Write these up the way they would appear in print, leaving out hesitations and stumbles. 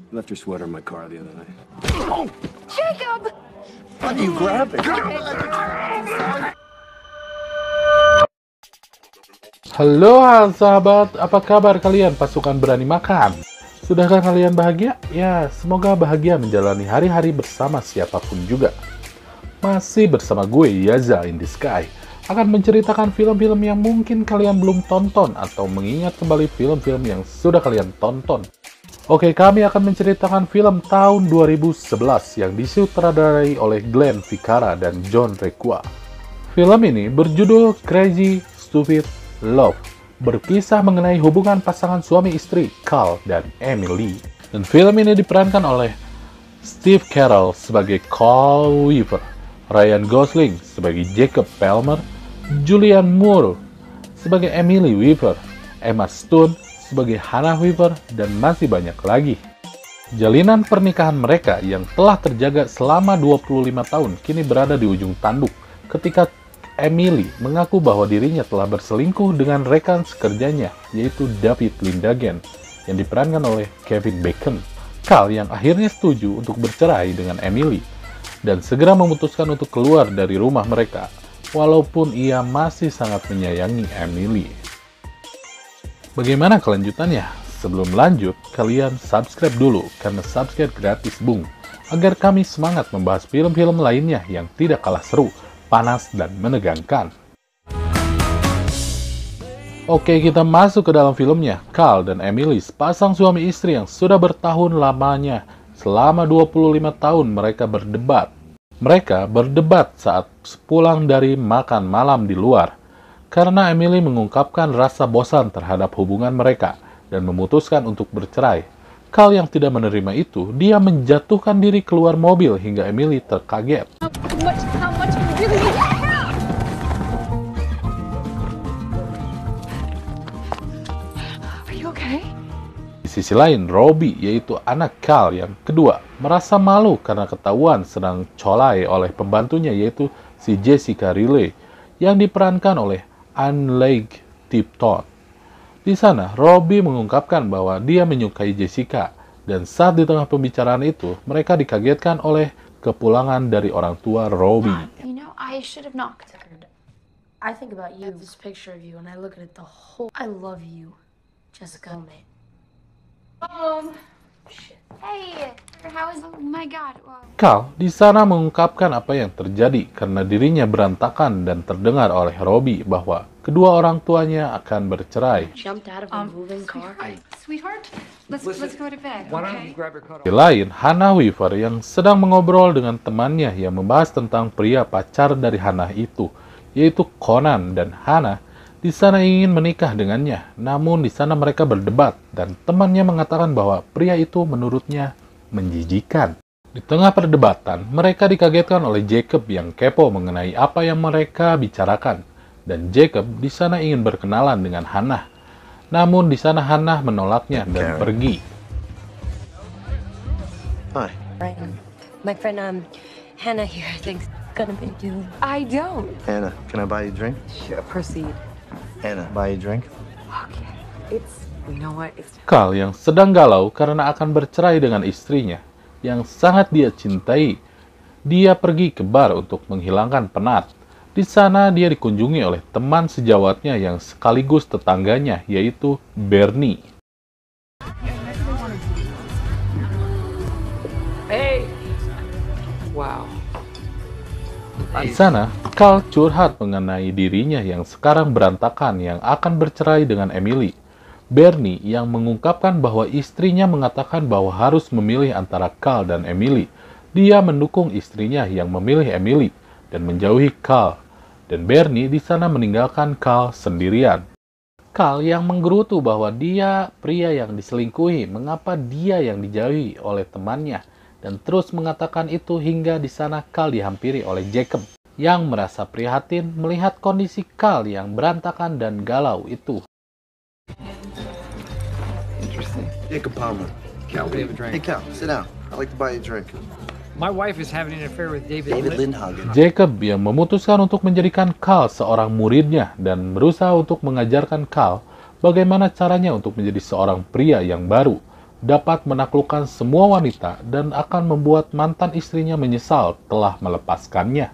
Left your sweater in my car the other night. Jacob! How do you grab it? Halo sahabat, apa kabar kalian pasukan berani makan? Sudahkah kalian bahagia? Ya, semoga bahagia menjalani hari-hari bersama siapapun juga. Masih bersama gue, Yaza in the Sky, akan menceritakan film-film yang mungkin kalian belum tonton atau mengingat kembali film-film yang sudah kalian tonton. Oke, kami akan menceritakan film tahun 2011 yang disutradarai oleh Glenn Ficarra dan John Requa. Film ini berjudul Crazy Stupid Love, berkisah mengenai hubungan pasangan suami istri Carl dan Emily. Dan film ini diperankan oleh Steve Carell sebagai Carl Weaver, Ryan Gosling sebagai Jacob Palmer, Julianne Moore sebagai Emily Weaver, Emma Stone sebagai Hannah Weaver, dan masih banyak lagi. Jalinan pernikahan mereka yang telah terjaga selama 25 tahun kini berada di ujung tanduk ketika Emily mengaku bahwa dirinya telah berselingkuh dengan rekan sekerjanya, yaitu David Lindgren, yang diperankan oleh Kevin Bacon. Carl yang akhirnya setuju untuk bercerai dengan Emily, dan segera memutuskan untuk keluar dari rumah mereka, walaupun ia masih sangat menyayangi Emily. Bagaimana kelanjutannya? Sebelum lanjut, kalian subscribe dulu, karena subscribe gratis bung, agar kami semangat membahas film-film lainnya yang tidak kalah seru, panas, dan menegangkan. Oke, kita masuk ke dalam filmnya. Carl dan Emily, sepasang suami istri yang sudah bertahun lamanya. Selama 25 tahun mereka berdebat. Mereka berdebat saat pulang dari makan malam di luar, karena Emily mengungkapkan rasa bosan terhadap hubungan mereka dan memutuskan untuk bercerai. Carl yang tidak menerima itu, dia menjatuhkan diri keluar mobil hingga Emily terkaget. Di sisi lain, Robbie, yaitu anak Carl yang kedua, merasa malu karena ketahuan sedang colai oleh pembantunya, yaitu si Jessica Riley, yang diperankan oleh Annleigh Tipton. Di sana, Robbie mengungkapkan bahwa dia menyukai Jessica, dan saat di tengah pembicaraan itu, mereka dikagetkan oleh kepulangan dari orang tua Robbie. You know, I should have knocked. I think about you, this picture of you, and I look at it the whole. I love you, Jessica. Hey, how is? Oh my God. Wow. Carl di sana mengungkapkan apa yang terjadi karena dirinya berantakan dan terdengar oleh Robbie bahwa kedua orang tuanya akan bercerai. Jumped out of a moving car. Sweetheart, let's go to bed. Why don't you Okay? grab your coat Di lain, Hannah Weaver yang sedang mengobrol dengan temannya yang membahas tentang pria pacar dari Hannah itu, yaitu Conan, dan Hannah di sana ingin menikah dengannya. Namun di sana mereka berdebat dan temannya mengatakan bahwa pria itu menurutnya menjijikan. Di tengah perdebatan, mereka dikagetkan oleh Jacob yang kepo mengenai apa yang mereka bicarakan. Dan Jacob di sana ingin berkenalan dengan Hannah. Namun di sana Hannah menolaknya dan pergi. Hi. My friend Hannah here thinks it's gonna be you. I don't. Anna, can I buy you a drink? Sure, proceed. Anna, buy you a drink? Okay. You know what? It's Carl yang sedang galau karena akan bercerai dengan istrinya yang sangat dia cintai. Dia pergi ke bar untuk menghilangkan penat. Di sana dia dikunjungi oleh teman sejawatnya yang sekaligus tetangganya, yaitu Bernie. hey. Wow. Di sana, Carl curhat mengenai dirinya yang sekarang berantakan yang akan bercerai dengan Emily. Bernie yang mengungkapkan bahwa istrinya mengatakan bahwa harus memilih antara Carl dan Emily. Dia mendukung istrinya yang memilih Emily dan menjauhi Carl. Dan Bernie di sana meninggalkan Carl sendirian. Carl yang menggerutu bahwa dia pria yang diselingkuhi, mengapa dia yang dijauhi oleh temannya, dan terus mengatakan itu hingga di sana Carl dihampiri oleh Jacob yang merasa prihatin melihat kondisi Carl yang berantakan dan galau itu. Interesting. Jacob Palmer. Cal, we have a drink. Hey, Cal, sit down. I'd like to buy you a drink. My wife is having an affair with David Lindhagen. Jacob yang memutuskan untuk menjadikan Carl seorang muridnya dan berusaha untuk mengajarkan Carl bagaimana caranya untuk menjadi seorang pria yang baru. dapat menaklukkan semua wanita dan akan membuat mantan istrinya menyesal telah melepaskannya.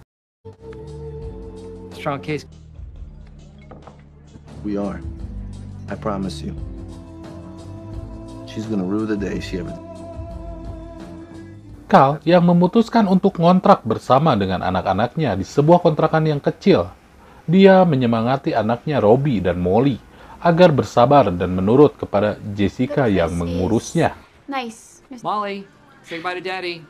Strong case. We are. I promise you. She's gonna rue the day she ever... Cal yang memutuskan untuk ngontrak bersama dengan anak-anaknya di sebuah kontrakan yang kecil. Dia menyemangati anaknya Robbie dan Molly agar bersabar dan menurut kepada Jessica yang mengurusnya. Nice. Molly, say bye to Daddy.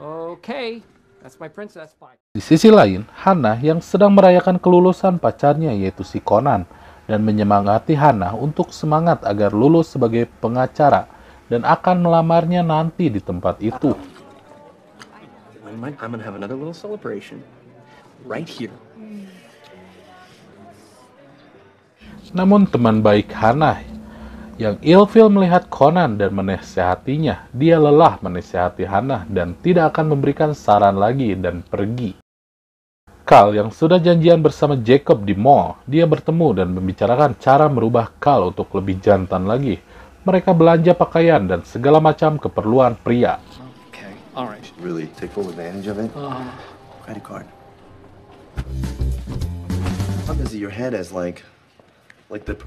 Okay, that's my princess. Bye. Di sisi lain, Hannah yang sedang merayakan kelulusan pacarnya yaitu si Conan dan menyemangati Hannah untuk semangat agar lulus sebagai pengacara dan akan melamarnya nanti di tempat itu. I'm gonna have another little celebration right here. Namun teman baik Hannah yang ilfil melihat Conan dan menasihatinya, dia lelah menasihati Hannah dan tidak akan memberikan saran lagi dan pergi. Cal yang sudah janjian bersama Jacob di mall, dia bertemu dan membicarakan cara merubah Cal untuk lebih jantan lagi. Mereka belanja pakaian dan segala macam keperluan pria. Okay, all right. Really take full advantage of it? Credit card. How busy your head is like the...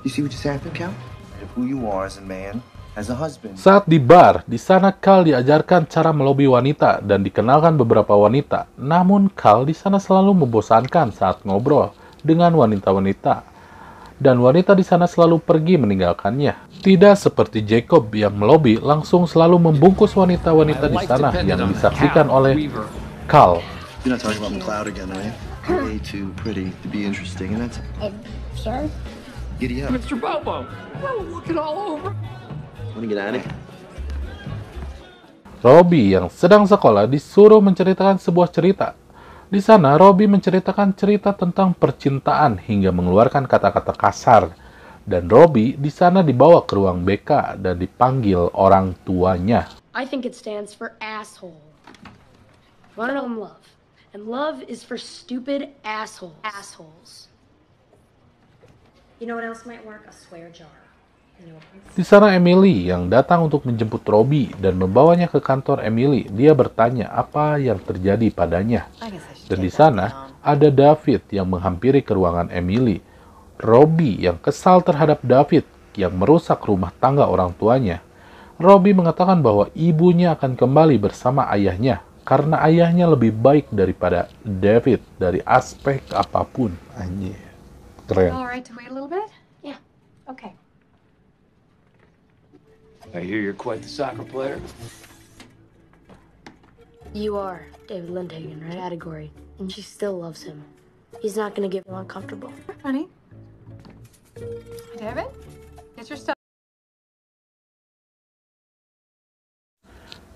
You see what just happened, Cal? Of who you are as a man, as a husband. Saat di bar, di sana Cal diajarkan cara melobi wanita dan dikenalkan beberapa wanita. Namun Cal di sana selalu membosankan saat ngobrol dengan wanita-wanita. Dan wanita di sana selalu pergi meninggalkannya. Tidak seperti Jacob yang melobi langsung selalu membungkus wanita-wanita di sana yang disaksikan oleh Cal. You're not talking about McLeod again, are you? You're way too pretty to be interesting, and that's... Sorry? Giddy up. Mr. Bobo, we're looking all over. Wanna get out of here? Robbie yang sedang sekolah disuruh menceritakan sebuah cerita. Di sana, Robbie menceritakan cerita tentang percintaan hingga mengeluarkan kata-kata kasar. Dan Robbie di sana dibawa ke ruang BK dan dipanggil orang tuanya. I think it stands for asshole. Wanna know love? And love is for stupid assholes. Assholes. You know what else might work? A swear jar. Di sana Emily yang datang untuk menjemput Robbie dan membawanya ke kantor Emily. Dia bertanya apa yang terjadi padanya. Dan di sana ada David yang menghampiri ke ruangan Emily. Robbie yang kesal terhadap David yang merusak rumah tangga orang tuanya. Robbie mengatakan bahwa ibunya akan kembali bersama ayahnya karena ayahnya lebih baik daripada David dari aspek apapun. Anjir. Keren. All right to wait a little bit? Yeah. Okay. I hear you're quite the soccer player. You are David Lindhagen, right? Category. And she still loves him. He's not gonna get uncomfortable. Honey? David? Get your stuff.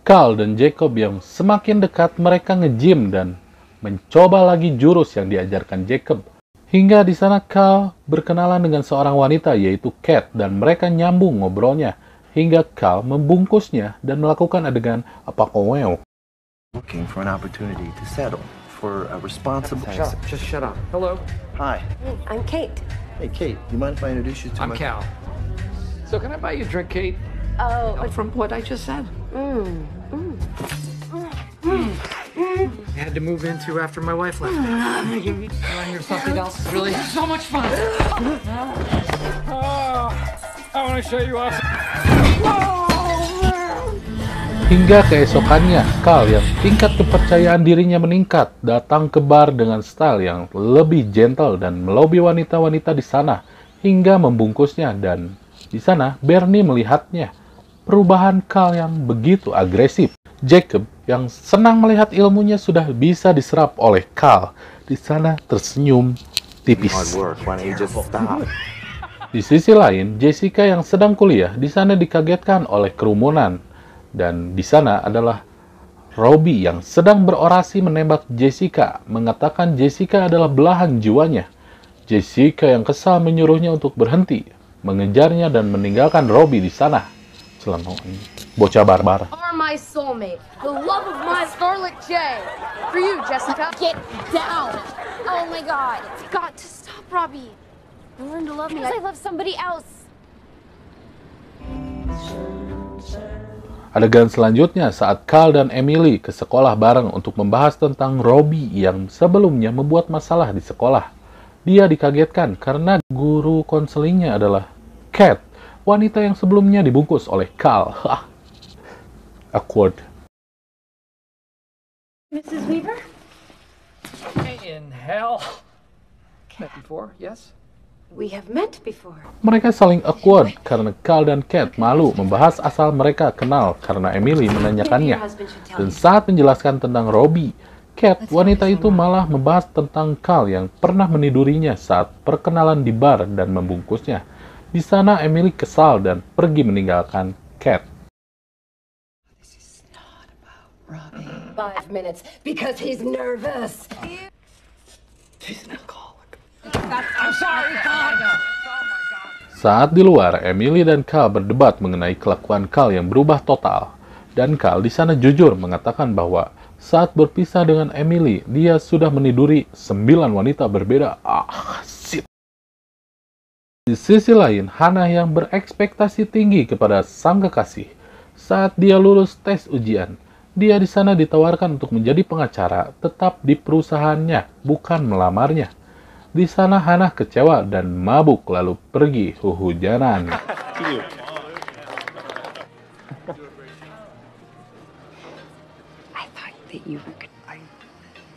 Cal dan Jacob yang semakin dekat mereka nge-gym dan mencoba lagi jurus yang diajarkan Jacob. Hingga di sana Cal berkenalan dengan seorang wanita yaitu Kat dan mereka nyambung ngobrolnya. Hingga Cal membungkusnya dan melakukan adegan apa kowe. Looking for an opportunity to settle for a responsible... Shut up, just shut up. Hello, Hi. I'm Kate. Hey, Kate, you mind if I introduce you to I'm my... Cal. So can I buy you a drink, Kate? Oh, From what I just said. I had to move into after my wife left. You want to hear something else? It's really so much fun. I want to show you off. Hingga keesokannya, Cal yang tingkat kepercayaan dirinya meningkat datang ke bar dengan style yang lebih gentle dan melobi wanita-wanita di sana hingga membungkusnya dan di sana Bernie melihatnya. Perubahan Cal yang begitu agresif. Jacob yang senang melihat ilmunya sudah bisa diserap oleh Cal di sana tersenyum tipis. Di sisi lain, Jessica yang sedang kuliah di sana dikagetkan oleh kerumunan. Dan di sana adalah Robbie yang sedang berorasi menembak Jessica, mengatakan Jessica adalah belahan jiwanya. Jessica yang kesal menyuruhnya untuk berhenti, mengejarnya dan meninggalkan Robbie di sana. Selama bocah barbar. Are my soulmate, the love of my Scarlet J. For you, Jessica. Get down! Oh my god. It's got to stop, Robbie. I learned to love me. Because I love somebody else. Adegan selanjutnya saat Carl dan Emily ke sekolah bareng untuk membahas tentang Robbie yang sebelumnya membuat masalah di sekolah. Dia dikagetkan karena guru konselingnya adalah Kat, wanita yang sebelumnya dibungkus oleh Carl. Awkward. Mrs. Weaver? Hey, in hell. Met before, yes? We have met before. Mereka saling awkward karena Carl dan Kat malu membahas asal mereka kenal karena Emily menanyakannya. Dan saat menjelaskan tentang Robbie, Kat, wanita itu malah membahas tentang Carl yang pernah menidurinya saat perkenalan di bar dan membungkusnya. Di sana Emily kesal dan pergi meninggalkan Kat. 5 minutes because he's nervous. She's an alcoholic. I'm sorry, God. Saat di luar, Emily dan Carl berdebat mengenai kelakuan Carl yang berubah total. Dan Carl di sana jujur mengatakan bahwa saat berpisah dengan Emily, dia sudah meniduri 9 wanita berbeda. Shit. Di sisi lain, Hannah yang berekspektasi tinggi kepada sang kekasih. Saat dia lulus tes ujian, dia di sana ditawarkan untuk menjadi pengacara tetap di perusahaannya, bukan melamarnya. Di sana Hannah kecewa dan mabuk lalu pergi huhujanan.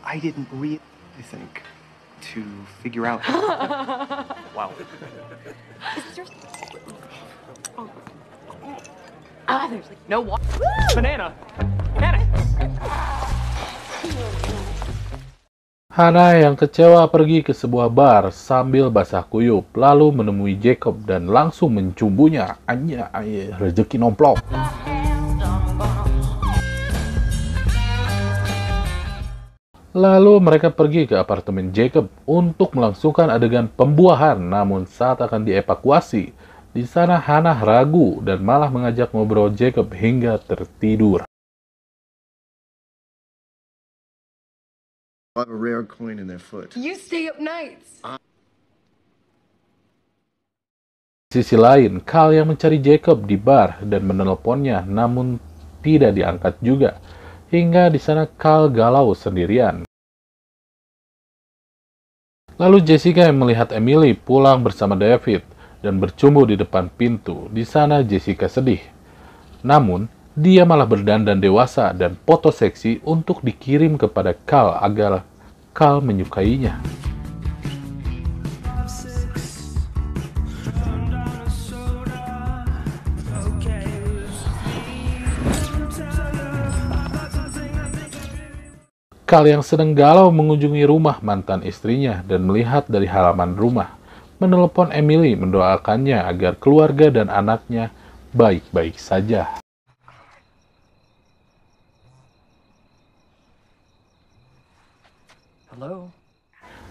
I didn't really think to figure out. Wow. There's like no water. Banana. Banana. Hannah yang kecewa pergi ke sebuah bar sambil basah kuyup, lalu menemui Jacob dan langsung mencumbunya. Rezeki nomplok. Lalu mereka pergi ke apartemen Jacob untuk melangsungkan adegan pembuahan, namun saat akan dievakuasi, di sana Hannah ragu dan malah mengajak ngobrol Jacob hingga tertidur. A rare coin in their foot. You stay up nights. Di sisi lain, Carl yang mencari Jacob di bar dan menelponnya, namun tidak diangkat juga. Hingga di sana Carl galau sendirian. Lalu Jessica yang melihat Emily pulang bersama David dan bercumbu di depan pintu. Di sana Jessica sedih. Namun, dia malah berdandan dewasa dan foto seksi untuk dikirim kepada Carl agar Carl menyukainya. Carl yang sedang galau mengunjungi rumah mantan istrinya dan melihat dari halaman rumah, menelepon Emily mendoakannya agar keluarga dan anaknya baik-baik saja. Hello.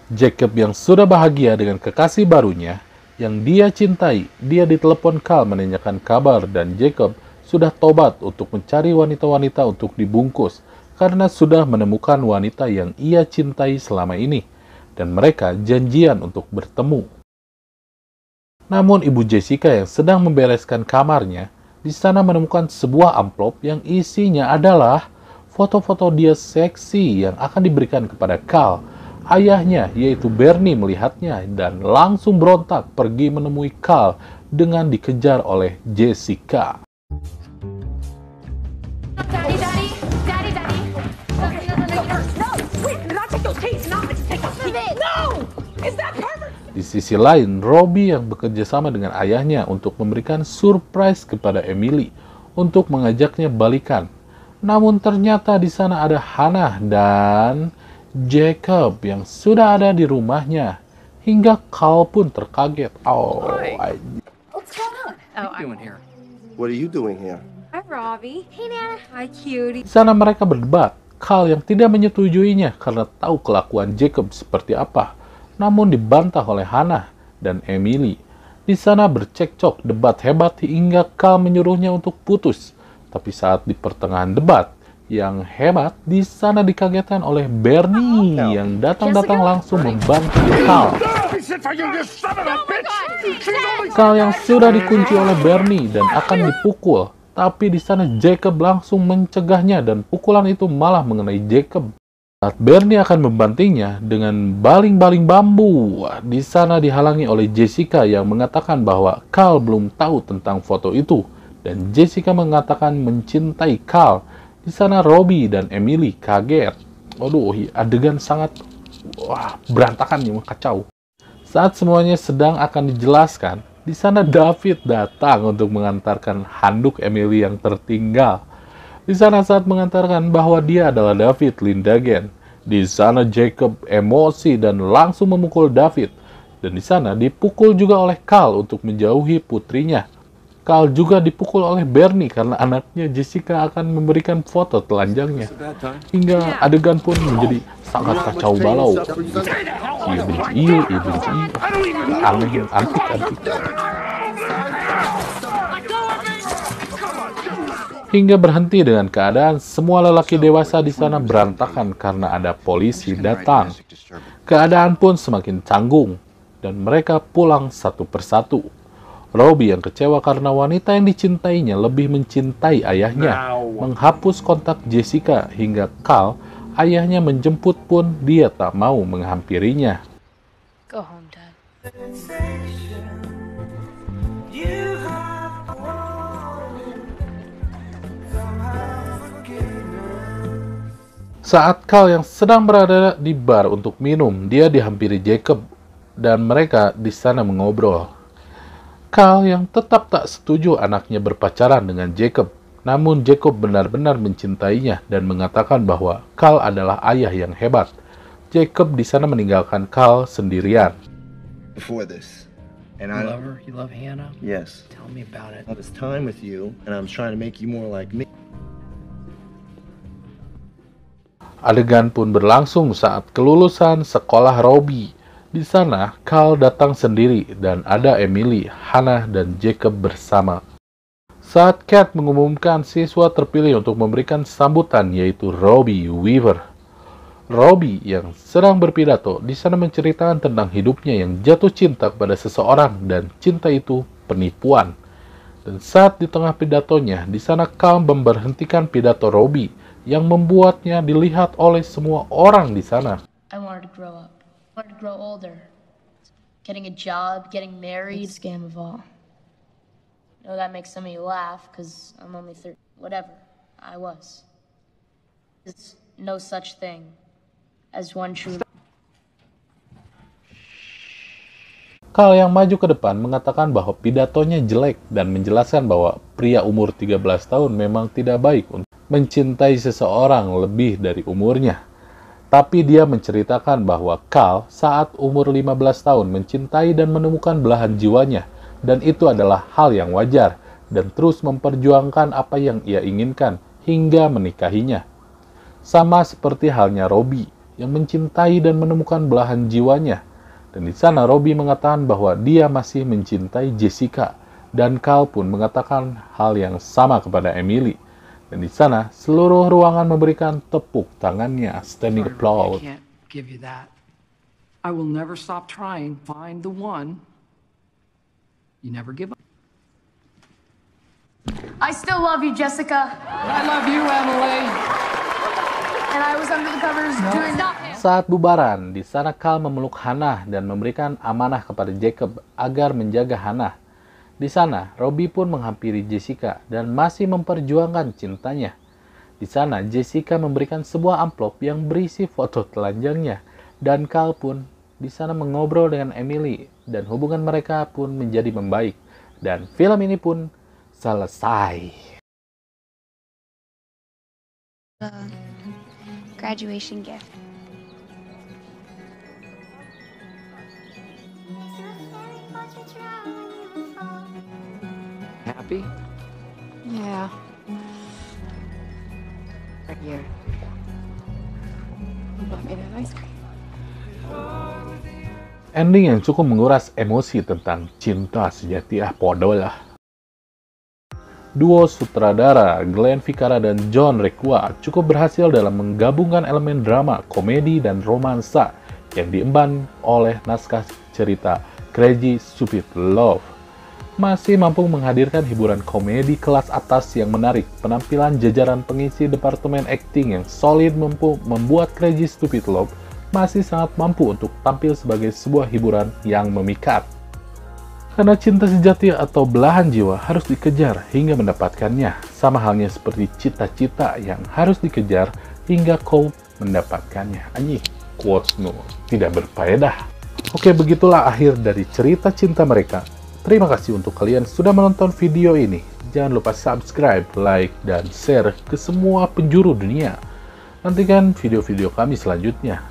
Jacob yang sudah bahagia dengan kekasih barunya yang dia cintai, dia ditelepon Carl menanyakan kabar dan Jacob sudah tobat untuk mencari wanita-wanita untuk dibungkus karena sudah menemukan wanita yang ia cintai selama ini dan mereka janjian untuk bertemu. Namun ibu Jessica yang sedang membereskan kamarnya di sana menemukan sebuah amplop yang isinya adalah foto-foto dia seksi yang akan diberikan kepada Carl. Ayahnya, yaitu Bernie, melihatnya dan langsung berontak pergi menemui Carl dengan dikejar oleh Jessica. Daddy. No, wait, did I take those keys? No, I just take those keys. No! Is that perfect? Di sisi lain, Robbie yang bekerja sama dengan ayahnya untuk memberikan surprise kepada Emily untuk mengajaknya balikan. Namun ternyata di sana ada Hannah dan Jacob yang sudah ada di rumahnya. Hingga Carl pun terkaget. What's going on? What are you doing here? What are you doing here? Hi, Robbie. Hey, Nana. Hi, cutie. Di sana mereka berdebat. Carl yang tidak menyetujuinya karena tahu kelakuan Jacob seperti apa. Namun dibantah oleh Hannah dan Emily. Di sana bercekcok debat hebat hingga Carl menyuruhnya untuk putus. Tapi saat di pertengahan debat yang hebat, di sana dikagetkan oleh Bernie yang datang langsung membantu Carl. Carl yang sudah dikunci oleh Bernie dan akan dipukul, tapi di sana Jacob langsung mencegahnya dan pukulan itu malah mengenai Jacob. Saat Bernie akan membantingnya dengan baling-baling bambu, di sana dihalangi oleh Jessica yang mengatakan bahwa Carl belum tahu tentang foto itu, dan Jessica mengatakan mencintai Carl. Di sana Robbie dan Emily kaget. Waduh, adegan sangat berantakan nih, kacau. Saat semuanya sedang akan dijelaskan, di sana David datang untuk mengantarkan handuk Emily yang tertinggal. Di sana saat mengantarkan bahwa dia adalah David Lindgren. Di sana Jacob emosi dan langsung memukul David. Dan di sana dipukul juga oleh Carl untuk menjauhi putrinya. Carl juga dipukul oleh Bernie karena anaknya Jessica akan memberikan foto telanjangnya. Hingga adegan pun menjadi sangat kacau balau. Iya benci iya, aneh, antik. Hingga berhenti dengan keadaan semua lelaki dewasa di sana berantakan karena ada polisi datang. Keadaan pun semakin canggung dan mereka pulang satu persatu. Robbie yang kecewa karena wanita yang dicintainya lebih mencintai ayahnya, menghapus kontak Jessica hingga Carl, ayahnya menjemput pun dia tak mau menghampirinya. Go home, Dad. Saat Carl yang sedang berada di bar untuk minum, dia dihampiri Jacob dan mereka di sana mengobrol. Carl yang tetap tak setuju anaknya berpacaran dengan Jacob, namun Jacob benar-benar mencintainya dan mengatakan bahwa Carl adalah ayah yang hebat. Jacob di sana meninggalkan Carl sendirian. Before this, and You love her? You love Hannah? Yes. Tell me about it. All this time with you, and I'm trying to make you more like me. Adegan pun berlangsung saat kelulusan sekolah Robbie. Di sana, Carl datang sendiri dan ada Emily, Hannah, dan Jacob bersama. Saat Kat mengumumkan siswa terpilih untuk memberikan sambutan yaitu Robbie Weaver. Robbie yang sedang berpidato di sana menceritakan tentang hidupnya yang jatuh cinta kepada seseorang dan cinta itu penipuan. Dan saat di tengah pidatonya, di sana Carl memberhentikan pidato Robbie yang membuatnya dilihat oleh semua orang di sana. I wanted to grow up. I wanted to grow older. Getting a job, getting married. Scam of all. I know that makes some of you laugh because I'm only 30. Whatever. I was. There's no such thing as one true. Carl yang maju ke depan mengatakan bahwa pidatonya jelek dan menjelaskan bahwa pria umur 13 tahun memang tidak baik untuk mencintai seseorang lebih dari umurnya. Tapi dia menceritakan bahwa Carl saat umur 15 tahun mencintai dan menemukan belahan jiwanya, dan itu adalah hal yang wajar, dan terus memperjuangkan apa yang ia inginkan hingga menikahinya. Sama seperti halnya Robbie yang mencintai dan menemukan belahan jiwanya. Dan di sana Robbie mengatakan bahwa dia masih mencintai Jessica, dan Carl pun mengatakan hal yang sama kepada Emily. Dan di sana seluruh ruangan memberikan tepuk tangannya, standing applause. I can't give you that. I will never stop trying. Find the one. You never give up. I still love you, Jessica. I love you, Emily. And I was under the covers doing nothing. Saat bubaran, di sana Carl memeluk Hannah dan memberikan amanah kepada Jacob agar menjaga Hannah. Di sana, Robbie pun menghampiri Jessica dan masih memperjuangkan cintanya. Di sana, Jessica memberikan sebuah amplop yang berisi foto telanjangnya. Dan Carl pun di sana mengobrol dengan Emily dan hubungan mereka pun menjadi membaik. Dan film ini pun selesai. Graduation gift. Happy? Yeah. Right here. You bought me that ice cream. Ending yang cukup menguras emosi tentang cinta sejati, podo lah. Duo sutradara Glenn Ficarra dan John Requa cukup berhasil dalam menggabungkan elemen drama, komedi, dan romansa yang diemban oleh naskah cerita Crazy Stupid Love. masih mampu menghadirkan hiburan komedi kelas atas yang menarik, penampilan jajaran pengisi departemen acting yang solid mampu membuat Crazy Stupid Love masih sangat mampu untuk tampil sebagai sebuah hiburan yang memikat. Karena cinta sejati atau belahan jiwa harus dikejar hingga mendapatkannya, sama halnya seperti cita-cita yang harus dikejar hingga kau mendapatkannya. Anjing, quotes no, tidak berfaedah. Oke, begitulah akhir dari cerita cinta mereka. Terima kasih untuk kalian sudah menonton video ini. Jangan lupa subscribe, like, dan share ke semua penjuru dunia. Nantikan video-video kami selanjutnya.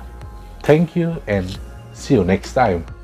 Thank you and see you next time.